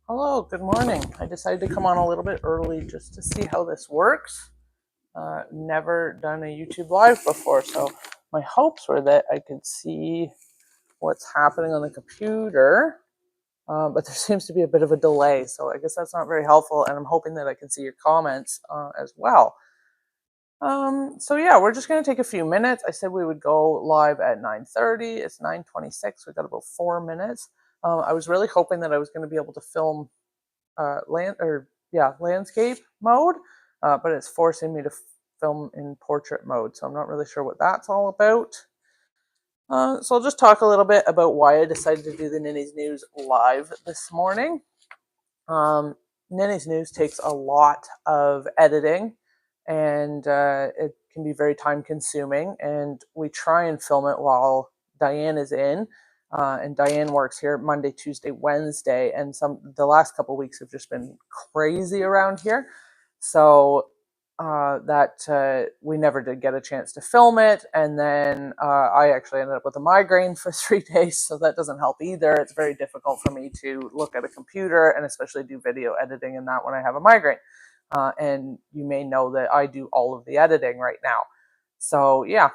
Hello, good morning. I decided to come on a little bit early just to see how this works. Never done a YouTube Live before, so my hopes were that I could see what's happening on the computer, but there seems to be a bit of a delay, so I guess that's not very helpful, and I'm hoping that I can see your comments as well. So yeah, we're just going to take a few minutes. I said we would go live at 9:30. It's 9:26. We've got about 4 minutes. I was really hoping that I was going to be able to film landscape mode, but it's forcing me to film in portrait mode, so I'm not really sure what that's all about. So I'll just talk a little bit about why I decided to do the Ninny's News live this morning. Ninny's News takes a lot of editing, and it can be very time consuming, and we try and film it while Diane is in. And Diane works here Monday, Tuesday, Wednesday, and the last couple of weeks have just been crazy around here. So that we never did get a chance to film it, and then I actually ended up with a migraine for 3 days, so that doesn't help either. It's very difficult for me to look at a computer and especially do video editing and that when I have a migraine. And you may know that I do all of the editing right now. So yeah,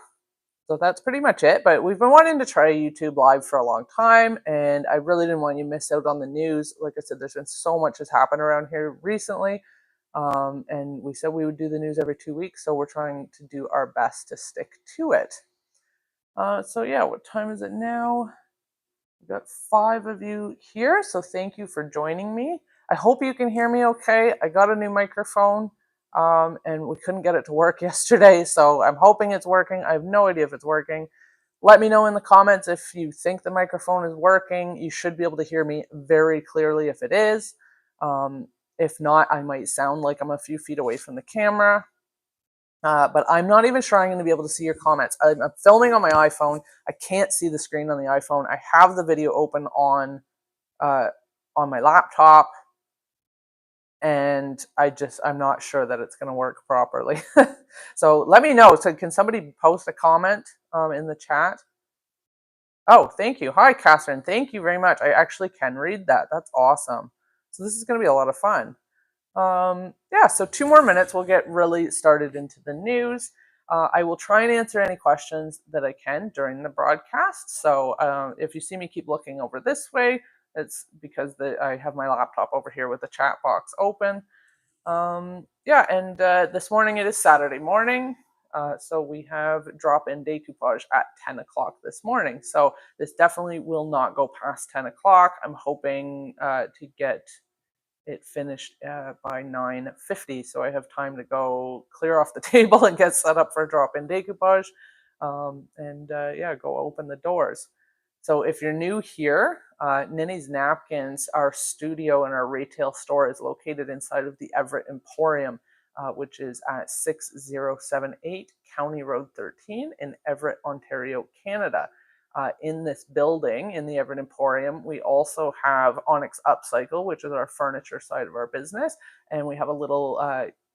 so that's pretty much it. But we've been wanting to try YouTube Live for a long time, and I really didn't want you to miss out on the news. Like I said, there's been so much has happened around here recently. And we said we would do the news every 2 weeks, so we're trying to do our best to stick to it. So yeah, what time is it now? We've got 5 of you here, so thank you for joining me. I hope you can hear me okay. I got a new microphone, and we couldn't get it to work yesterday, so I'm hoping it's working. I have no idea if it's working. Let me know in the comments if you think the microphone is working. You should be able to hear me very clearly if it is. If not, I might sound like I'm a few feet away from the camera. But I'm not even sure I'm going to be able to see your comments. I'm filming on my iPhone. I can't see the screen on the iPhone. I have the video open uh, on my laptop, and I'm not sure that it's going to work properly. So let me know. So can somebody post a comment in the chat? Oh, thank you. Hi, Catherine. Thank you very much. I actually can read that. That's awesome. So this is going to be a lot of fun. Yeah, so 2 more minutes, we'll get really started into the news. I will try and answer any questions that I can during the broadcast. So if you see me keep looking over this way, it's because I have my laptop over here with the chat box open. Yeah, and this morning it is Saturday morning. So we have drop-in decoupage at 10 o'clock this morning. So this definitely will not go past 10 o'clock. I'm hoping to get it finished by 9:50, so I have time to go clear off the table and get set up for drop-in decoupage, and yeah, go open the doors. So if you're new here, Ninny's Napkins, our studio and our retail store, is located inside of the Everett Emporium, which is at 6078 County Road 13 in Everett, Ontario, Canada. In this building, in the Everett Emporium, we also have Onyx Upcycle, which is our furniture side of our business, and we have a little,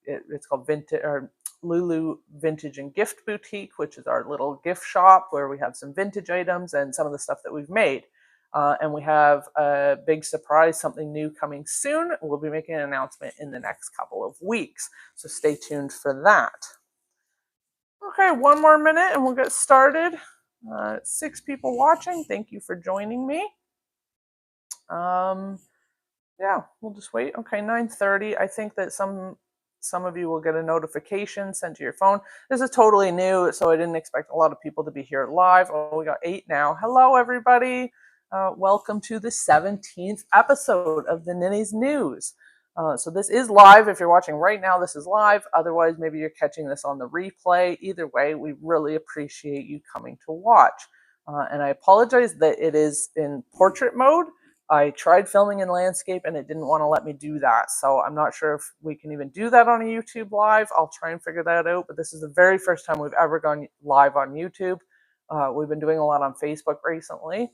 it's called Vintage or Lulu Vintage and Gift Boutique, which is our little gift shop where we have some vintage items and some of the stuff that we've made. And we have a big surprise, something new coming soon. We'll be making an announcement in the next couple of weeks, so stay tuned for that. Okay, 1 more minute and we'll get started. 6 people watching. Thank you for joining me. Yeah, we'll just wait. Okay, 9:30. I think that some of you will get a notification sent to your phone. This is totally new, so I didn't expect a lot of people to be here live. Oh, we got 8 now. Hello, everybody. Welcome to the 17th episode of the Ninny's News. So this is live. If you're watching right now, this is live. Otherwise, maybe you're catching this on the replay. Either way, we really appreciate you coming to watch. And I apologize that it is in portrait mode. I tried filming in landscape and it didn't want to let me do that. So I'm not sure if we can even do that on a YouTube live. I'll try and figure that out. But this is the very first time we've ever gone live on YouTube. We've been doing a lot on Facebook recently.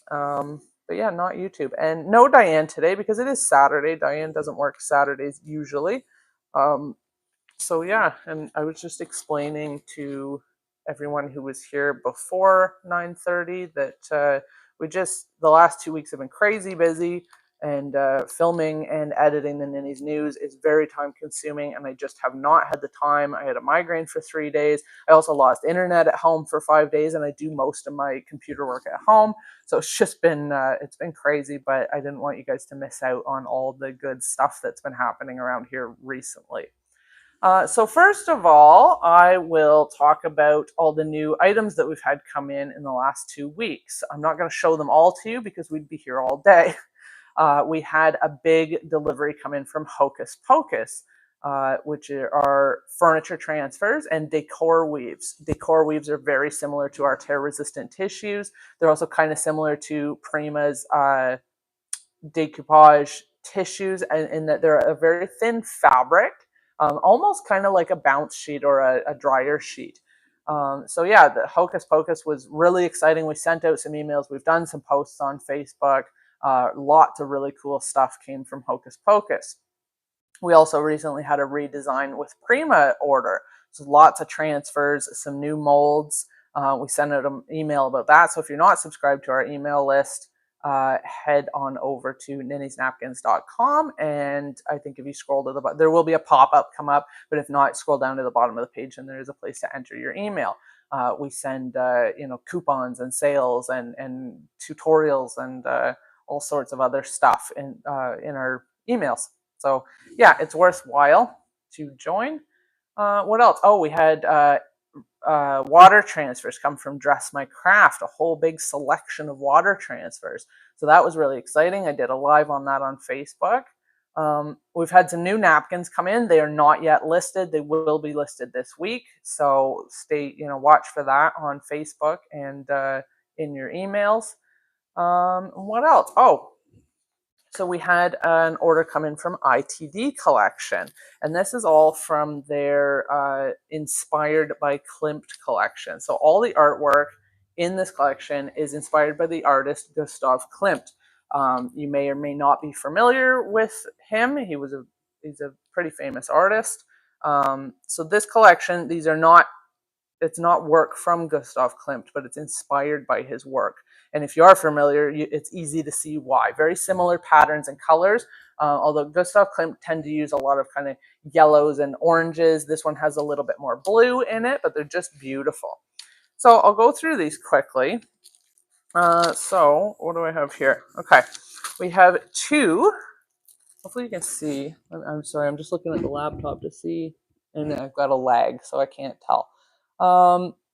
But yeah, not YouTube. And no Diane today because it is Saturday. Diane doesn't work Saturdays usually. So yeah, and I was just explaining to everyone who was here before 9:30 that the last 2 weeks have been crazy busy, And filming and editing the Ninny's news is very time consuming, and I just have not had the time. I had a migraine for 3 days. I also lost internet at home for 5 days, and I do most of my computer work at home. So it's just been it's been crazy, but I didn't want you guys to miss out on all the good stuff that's been happening around here recently. So first of all, I will talk about all the new items that we've had come in the last 2 weeks. I'm not going to show them all to you because we'd be here all day. We had a big delivery come in from Hocus Pocus, which are furniture transfers and decor weaves. Decor weaves are very similar to our tear-resistant tissues. They're also kind of similar to Prima's decoupage tissues in that they're a very thin fabric, almost kind of like a bounce sheet or a dryer sheet. So yeah, the Hocus Pocus was really exciting. We sent out some emails. We've done some posts on Facebook. Lots of really cool stuff came from Hocus Pocus. We also recently had a redesign with Prima order. So lots of transfers, some new molds. We sent out an email about that. So if you're not subscribed to our email list, head on over to ninnysnapkins.com, and I think if you scroll to the bottom, there will be a pop-up come up, but if not, scroll down to the bottom of the page and there is a place to enter your email. We send coupons and sales and tutorials and all sorts of other stuff in our emails. So yeah, it's worthwhile to join. What else? Oh, we had water transfers come from Dress My Craft, a whole big selection of water transfers. So that was really exciting. I did a live on that on Facebook. We've had some new napkins come in. They are not yet listed. They will be listed this week. So watch for that on Facebook and in your emails. What else? Oh, so we had an order come in from ITD Collection, and this is all from their Inspired by Klimt collection. So all the artwork in this collection is inspired by the artist Gustav Klimt. You may or may not be familiar with him. He's a pretty famous artist. So this collection, it's not work from Gustav Klimt, but it's inspired by his work. And if you are familiar, it's easy to see why. Very similar patterns and colors, although Gustav Klimt tend to use a lot of kind of yellows and oranges. This one has a little bit more blue in it, but they're just beautiful. So I'll go through these quickly. So what do I have here? Okay, we have two. Hopefully you can see. I'm sorry, I'm just looking at the laptop to see, and I've got a lag, so I can't tell.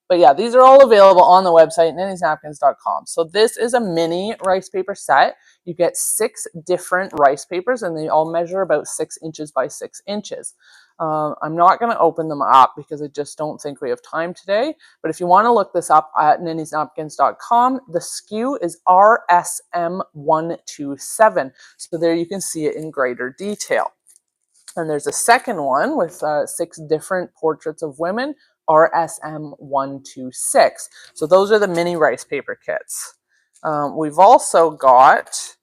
But yeah, these are all available on the website, ninnysnapkins.com. So this is a mini rice paper set. You get 6 different rice papers, and they all measure about 6 inches by 6 inches. I'm not going to open them up because I just don't think we have time today. But if you want to look this up at ninnysnapkins.com, the SKU is RSM127. So there you can see it in greater detail. And there's a second one with 6 different portraits of women, RSM126. So those are the mini rice paper kits. We've also got,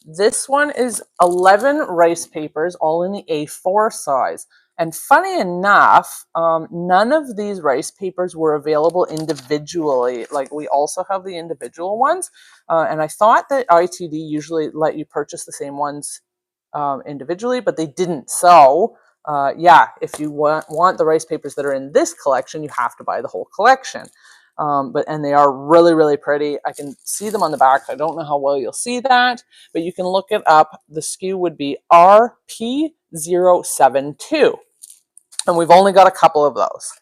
this one is 11 rice papers, all in the A4 size. And funny enough, none of these rice papers were available individually. Like, we also have the individual ones. And I thought that ITD usually let you purchase the same ones individually, but they didn't. So yeah, if you want the rice papers that are in this collection, you have to buy the whole collection. And they are really, really pretty. I can see them on the back. I don't know how well you'll see that, but you can look it up. The SKU would be RP072. And we've only got a couple of those.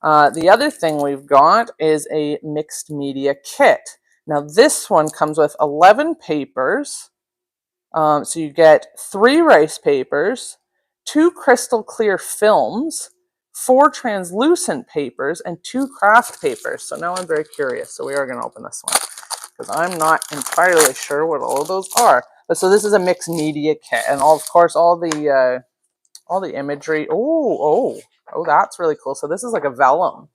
The other thing we've got is a mixed media kit. Now this one comes with 11 papers. So you get 3 rice papers, 2 crystal clear films, 4 translucent papers, and 2 craft papers. So now I'm very curious. So we are going to open this one because I'm not entirely sure what all of those are. But so this is a mixed media kit, and of course all the imagery. Oh, that's really cool. So this is like a vellum.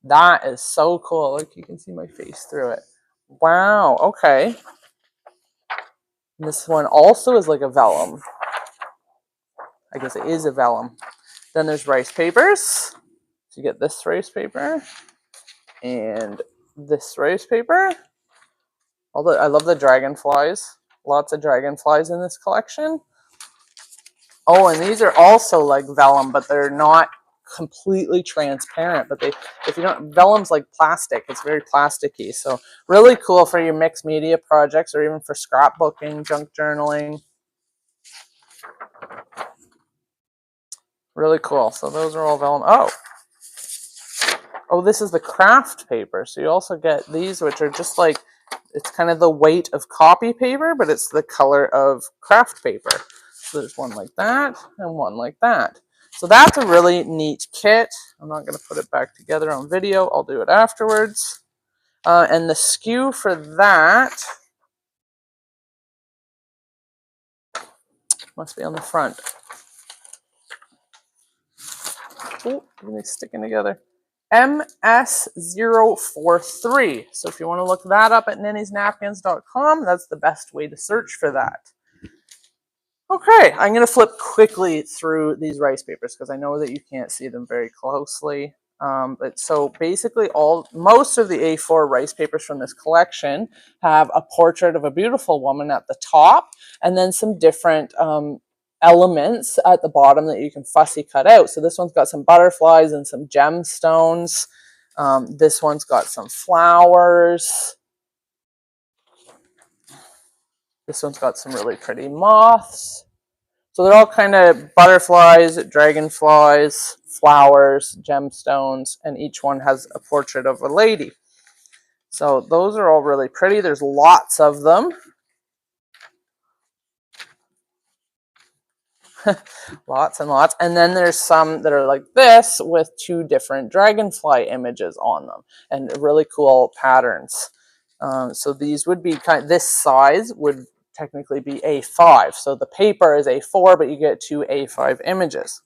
That is so cool. Like, you can see my face through it. Wow. Okay. This one also is like a vellum. I guess it is a vellum. Then there's rice papers. So you get this rice paper and this rice paper. I love the dragonflies. Lots of dragonflies in this collection. Oh, and these are also like vellum, but they're not completely transparent. But if you don't, vellum's like plastic. It's very plasticky. So really cool for your mixed media projects or even for scrapbooking, junk journaling. Really cool. So those are all vellum. Oh, this is the craft paper. So you also get these, which are just like, it's kind of the weight of copy paper, but it's the color of craft paper. So there's one like that and one like that. So that's a really neat kit. I'm not going to put it back together on video. I'll do it afterwards. And the SKU for that must be on the front. Oh, they're sticking together. MS043. So if you want to look that up at nannysnapkins.com, that's the best way to search for that. Okay, I'm going to flip quickly through these rice papers because I know that you can't see them very closely. But so basically most of the A4 rice papers from this collection have a portrait of a beautiful woman at the top and then some different elements at the bottom that you can fussy cut out. So this one's got some butterflies and some gemstones. This one's got some flowers. This one's got some really pretty moths. So they're all kind of butterflies, dragonflies, flowers, gemstones, and each one has a portrait of a lady. So those are all really pretty. There's lots of them. Lots and lots. And then there's some that are like this with two different dragonfly images on them and really cool patterns. So these would be this size would technically be A5. So the paper is A4, but you get two A5 images.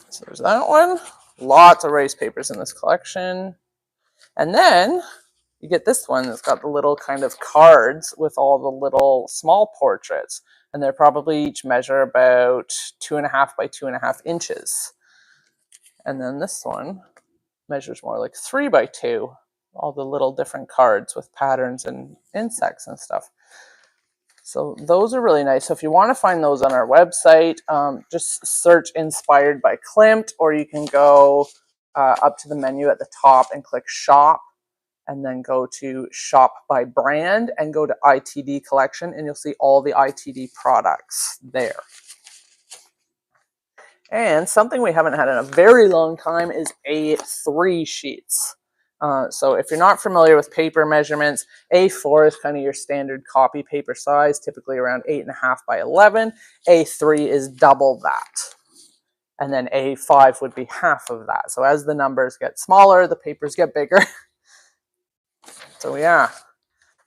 So there's that one. Lots of rice papers in this collection. And then you get this one that's got the little kind of cards with all the little small portraits. And they're probably each measure about 2.5 by 2.5 inches. And then this one measures more like 3 by 2. All the little different cards with patterns and insects and stuff. So those are really nice. So if you want to find those on our website, just search Inspired by Klimt, or you can go up to the menu at the top and click Shop, and then go to Shop by Brand and go to ITD Collection, and you'll see all the ITD products there. And something we haven't had in a very long time is A3 sheets. So if you're not familiar with paper measurements, A4 is kind of your standard copy paper size, typically around 8.5 by 11. A3 is double that. And then A5 would be half of that. So as the numbers get smaller, the papers get bigger. So yeah.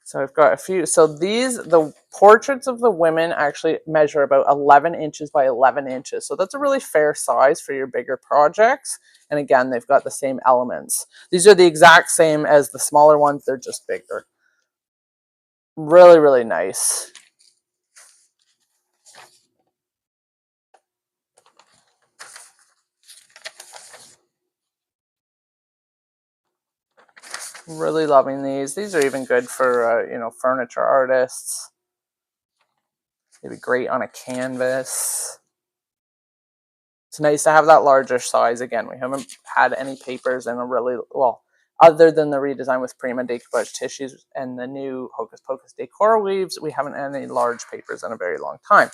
So I've got a few. So the portraits of the women actually measure about 11 inches by 11 inches. So that's a really fair size for your bigger projects. And again, they've got the same elements. These are the exact same as the smaller ones. They're just bigger. Really, really nice. Really loving these. These are even good for, furniture artists. They'd be great on a canvas. It's nice to have that larger size. Again, we haven't had any papers in a really, well, other than the redesign with Prima decoupage tissues and the new Hocus Pocus decor weaves, we haven't had any large papers in a very long time.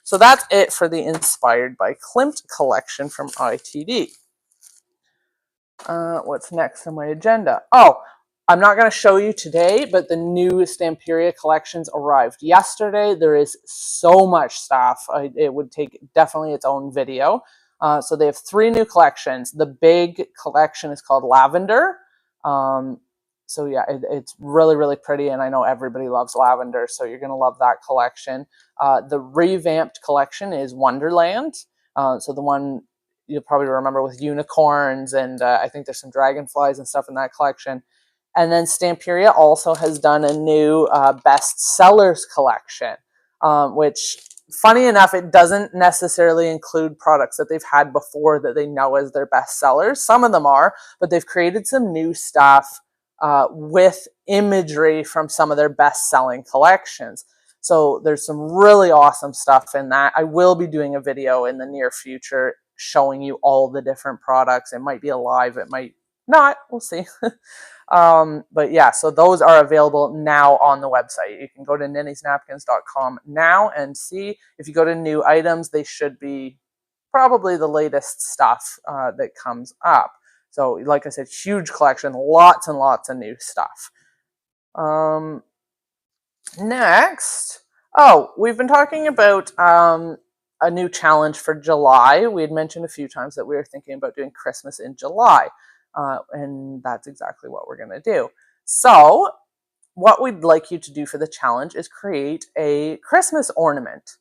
So that's it for the Inspired by Klimt collection from ITD. What's next on my agenda? Oh, I'm not going to show you today, but the new Stamperia collections arrived yesterday. There is so much stuff. It would take definitely its own video. So they have 3 new collections. The big collection is called Lavender. So yeah, it's really, really pretty, and I know everybody loves lavender, so you're going to love that collection. The revamped collection is Wonderland. So the one you'll probably remember with unicorns, and I think there's some dragonflies and stuff in that collection. And then Stamperia also has done a new best sellers collection, which, funny enough, it doesn't necessarily include products that they've had before that they know as their best sellers. Some of them are, but they've created some new stuff with imagery from some of their best-selling collections. So there's some really awesome stuff in that. I will be doing a video in the near future showing you all the different products. It might be a live, it might not, we'll see. But yeah, so those are available now on the website. You can go to ninnysnapkins.com now and see. If you go to new items, they should be probably the latest stuff that comes up. So like I said, huge collection, lots and lots of new stuff. Next, we've been talking about a new challenge for July. We had mentioned a few times that we were thinking about doing Christmas in July, and that's exactly what we're going to do. So what we'd like you to do for the challenge is create a Christmas ornament.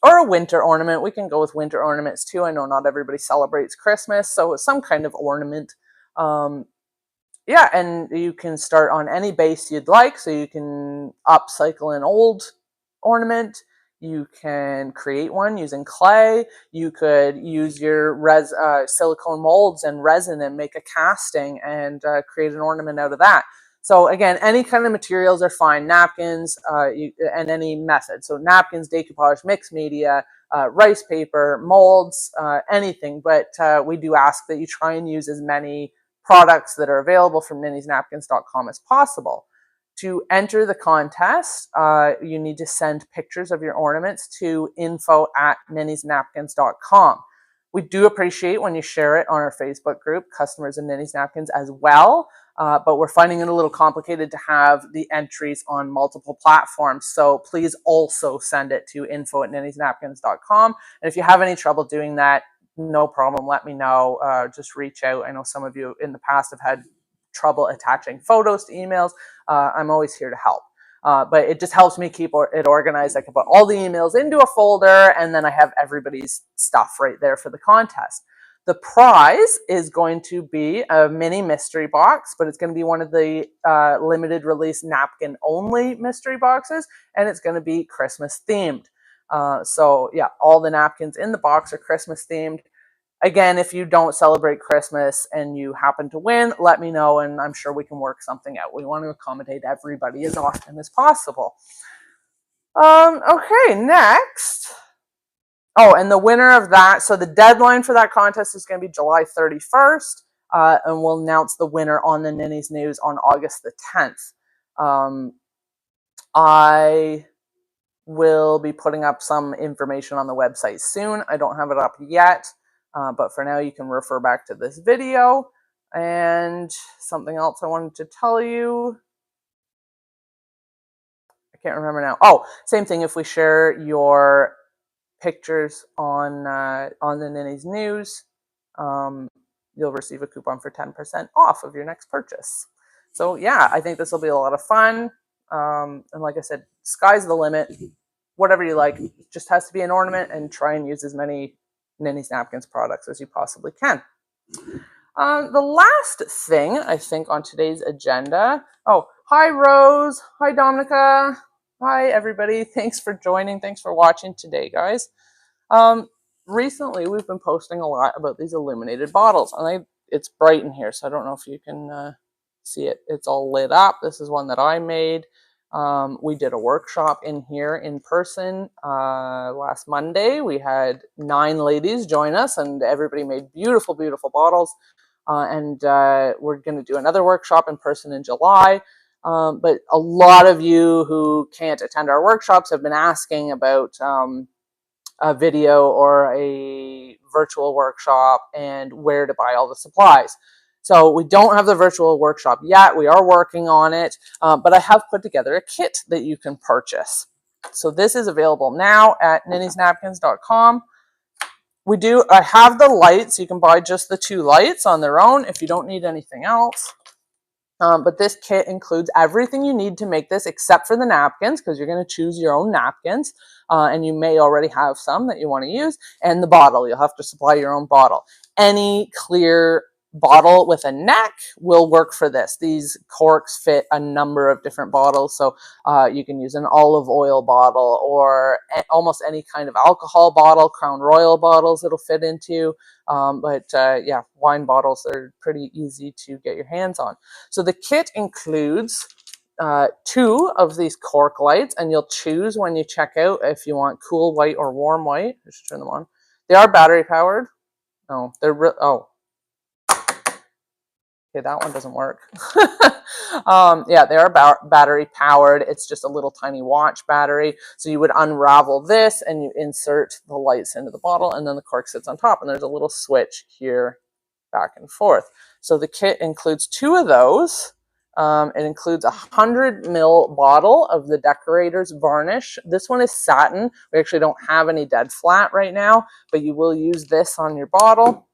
Or a winter ornament. We can go with winter ornaments too. I know not everybody celebrates Christmas, so some kind of ornament. Yeah, and you can start on any base you'd like. So you can upcycle an old ornament. You can create one using clay. You could use your silicone molds and resin and make a casting and create an ornament out of that. So again, any kind of materials are fine. Napkins and any method. So napkins, decoupage, mixed media, rice paper, molds, anything. But we do ask that you try and use as many products that are available from ninnysnapkins.com as possible. To enter the contest, you need to send pictures of your ornaments to info@ninnysnapkins.com. We do appreciate when you share it on our Facebook group, Customers of Ninny's Napkins, as well. But we're finding it a little complicated to have the entries on multiple platforms. So please also send it to info@ninnysnapkins.com. And if you have any trouble doing that, no problem. Let me know. Just reach out. I know some of you in the past have had trouble attaching photos to emails. I'm always here to help. But it just helps me keep it organized. I can put all the emails into a folder, and then I have everybody's stuff right there for the contest. The prize is going to be a mini mystery box, but it's going to be one of the limited release napkin only mystery boxes, and it's going to be Christmas themed. So yeah, all the napkins in the box are Christmas themed. Again, if you don't celebrate Christmas and you happen to win, let me know, and I'm sure we can work something out. We want to accommodate everybody as often as possible. Okay, next. Oh, and the winner of that, so the deadline for that contest is going to be July 31st, and we'll announce the winner on the Ninny's News on August the 10th. I will be putting up some information on the website soon. I don't have it up yet. But for now, you can refer back to this video. And something else I wanted to tell you. I can't remember now. Oh, same thing. If we share your pictures on the Ninny's News, you'll receive a coupon for 10% off of your next purchase. So yeah, I think this will be a lot of fun. And like I said, sky's the limit. Whatever you like. It just has to be an ornament, and try and use as many Ninny's Napkins products as you possibly can. The last thing I think on today's agenda. Oh, hi Rose. Hi Dominica. Hi everybody. Thanks for joining. Thanks for watching today, guys. Recently we've been posting a lot about these illuminated bottles, and it's bright in here, so I don't know if you can see it. It's all lit up. This is one that I made. We did a workshop in here in person last Monday. We had 9 ladies join us, and everybody made beautiful, beautiful bottles. And we're going to do another workshop in person in July. But a lot of you who can't attend our workshops have been asking about a video or a virtual workshop and where to buy all the supplies. So we don't have the virtual workshop yet. We are working on it, but I have put together a kit that you can purchase. So this is available now at ninnysnapkins.com. I have the lights. You can buy just the 2 lights on their own if you don't need anything else. But this kit includes everything you need to make this except for the napkins, because you're going to choose your own napkins. And you may already have some that you want to use. And the bottle. You'll have to supply your own bottle. Any clear bottle with a neck will work for this. These corks fit a number of different bottles, so you can use an olive oil bottle or almost any kind of alcohol bottle. Crown Royal bottles it'll fit into, but yeah, wine bottles are pretty easy to get your hands on. So the kit includes 2 of these cork lights, and you'll choose when you check out if you want cool white or warm white. Just turn them on. They are battery powered. No, they're oh. Okay, that one doesn't work. Yeah, they are battery powered. It's just a little tiny watch battery. So you would unravel this and you insert the lights into the bottle, and then the cork sits on top, and there's a little switch here back and forth. So the kit includes 2 of those. It includes a 100 ml bottle of the Decorator's varnish. This one is satin. We actually don't have any dead flat right now, but you will use this on your bottle.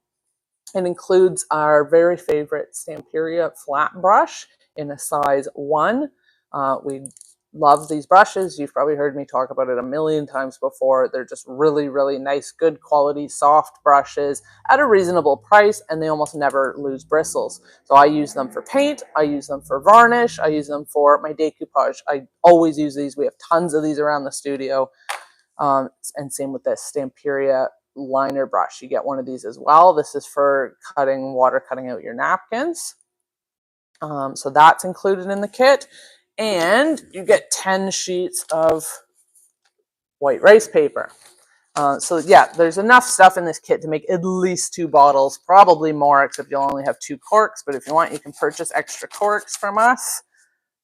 It includes our very favorite Stamperia flat brush in a size 1. We love these brushes. You've probably heard me talk about it a million times before. They're just really, really nice, good quality, soft brushes at a reasonable price, and they almost never lose bristles. So I use them for paint, I use them for varnish, I use them for my decoupage. I always use these. We have tons of these around the studio. And same with this Stamperia liner brush. You get one of these as well. This is for water cutting out your napkins. So that's included in the kit. And you get 10 sheets of white rice paper. So yeah, there's enough stuff in this kit to make at least 2 bottles, probably more, except you'll only have 2 corks. But if you want, you can purchase extra corks from us.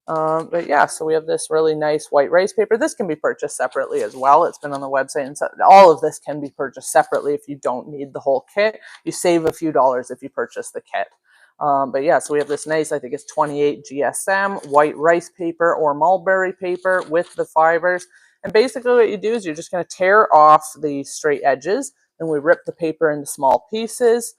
But yeah, so we have this really nice white rice paper. This can be purchased separately as well. It's been on the website, and so all of this can be purchased separately if you don't need the whole kit. You save a few dollars if you purchase the kit. But yeah, so we have this nice, I think it's 28 GSM white rice paper or mulberry paper with the fibers. And basically what you do is you're just going to tear off the straight edges, and we rip the paper into small pieces.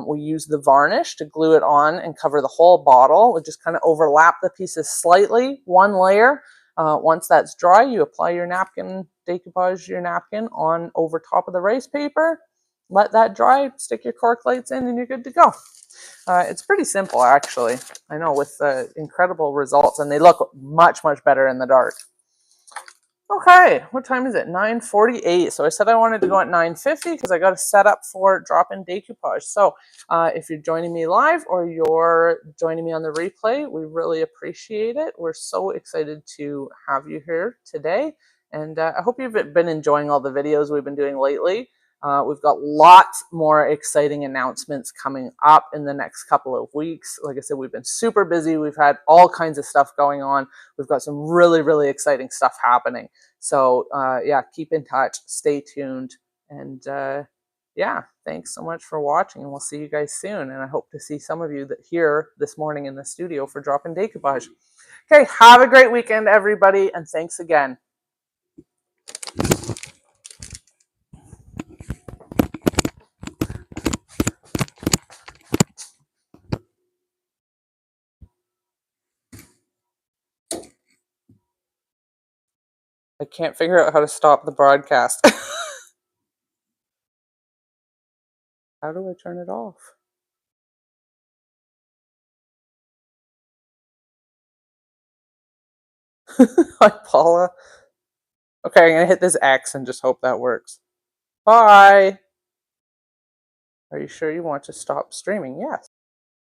We use the varnish to glue it on and cover the whole bottle. We just kind of overlap the pieces slightly, 1 layer. Once that's dry, you apply your napkin, decoupage your napkin on over top of the rice paper. Let that dry, stick your cork lights in, and you're good to go. It's pretty simple, actually. I know, with incredible results, and they look much, much better in the dark. Okay, what time is it? 9:48. So I said I wanted to go at 9:50 because I got to set up for drop-in decoupage. So if you're joining me live or you're joining me on the replay, we really appreciate it. We're so excited to have you here today. And I hope you've been enjoying all the videos we've been doing lately. We've got lots more exciting announcements coming up in the next couple of weeks. Like I said, we've been super busy. We've had all kinds of stuff going on. We've got some really, really exciting stuff happening. So yeah, keep in touch, stay tuned, and yeah, thanks so much for watching, and we'll see you guys soon. And I hope to see some of you here this morning in the studio for drop-in decoupage. Okay, have a great weekend, everybody, and thanks again. I can't figure out how to stop the broadcast. How do I turn it off? Hi, Paula. Okay, I'm gonna hit this X and just hope that works. Bye. Are you sure you want to stop streaming? Yes.